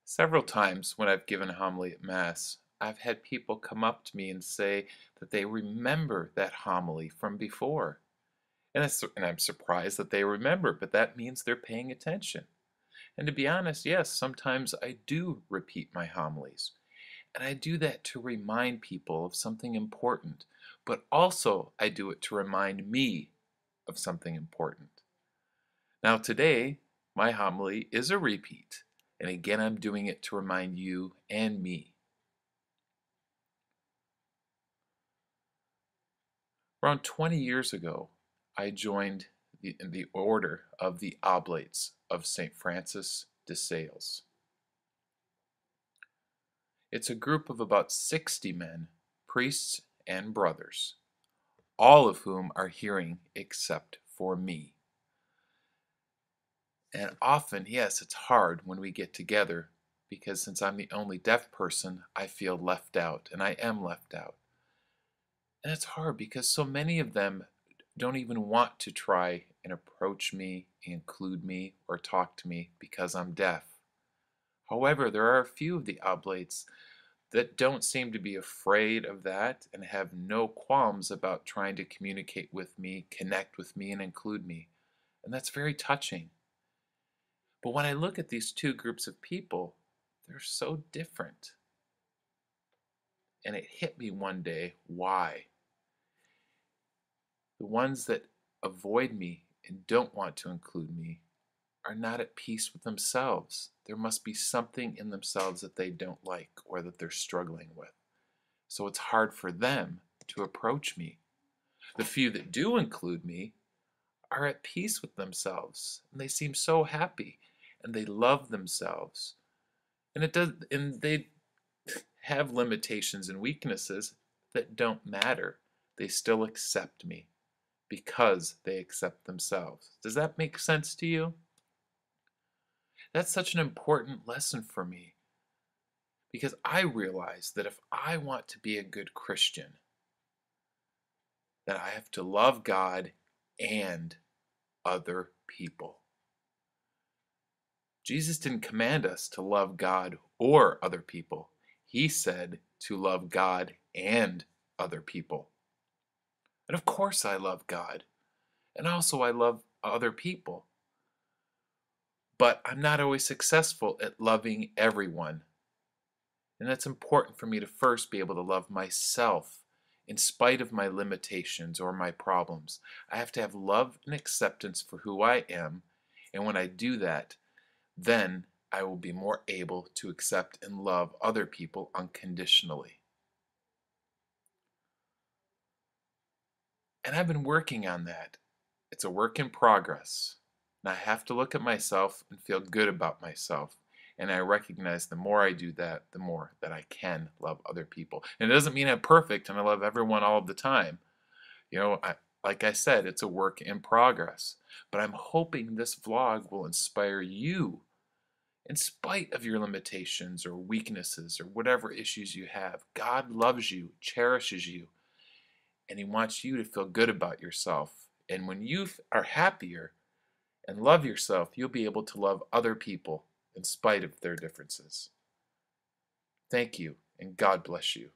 Several times when I've given a homily at Mass, I've had people come up to me and say that they remember that homily from before. And I'm surprised that they remember, but that means they're paying attention. And to be honest, yes, sometimes I do repeat my homilies. And I do that to remind people of something important, but also I do it to remind me of something important. Now, today, my homily is a repeat, and again, I'm doing it to remind you and me. Around 20 years ago, I joined the order of the Oblates of St. Francis de Sales. It's a group of about 60 men, priests and brothers, all of whom are hearing except for me. And often, yes, it's hard when we get together because since I'm the only deaf person, I feel left out, and I am left out. And it's hard because so many of them don't even want to try and approach me, include me, or talk to me because I'm deaf. However, there are a few of the oblates that don't seem to be afraid of that and have no qualms about trying to communicate with me, connect with me, and include me. And that's very touching. But when I look at these two groups of people, they're so different. And it hit me one day why. The ones that avoid me and don't want to include me are not at peace with themselves. There must be something in themselves that they don't like or that they're struggling with. So it's hard for them to approach me. The few that do include me are at peace with themselves and they seem so happy and they love themselves. And they have limitations and weaknesses that don't matter. They still accept me because they accept themselves. Does that make sense to you? That's such an important lesson for me because I realize that if I want to be a good Christian, then I have to love God and other people. Jesus didn't command us to love God or other people. He said to love God and other people. And of course I love God. And also I love other people. But I'm not always successful at loving everyone. And that's important for me to first be able to love myself in spite of my limitations or my problems. I have to have love and acceptance for who I am. And when I do that, then I will be more able to accept and love other people unconditionally. And I've been working on that. It's a work in progress. And I have to look at myself and feel good about myself. And I recognize the more I do that, the more that I can love other people. And it doesn't mean I'm perfect and I love everyone all of the time. Like I said, it's a work in progress. But I'm hoping this vlog will inspire you in spite of your limitations or weaknesses or whatever issues you have. God loves you, cherishes you, and He wants you to feel good about yourself. And when you are happier and love yourself, you'll be able to love other people in spite of their differences. Thank you, and God bless you.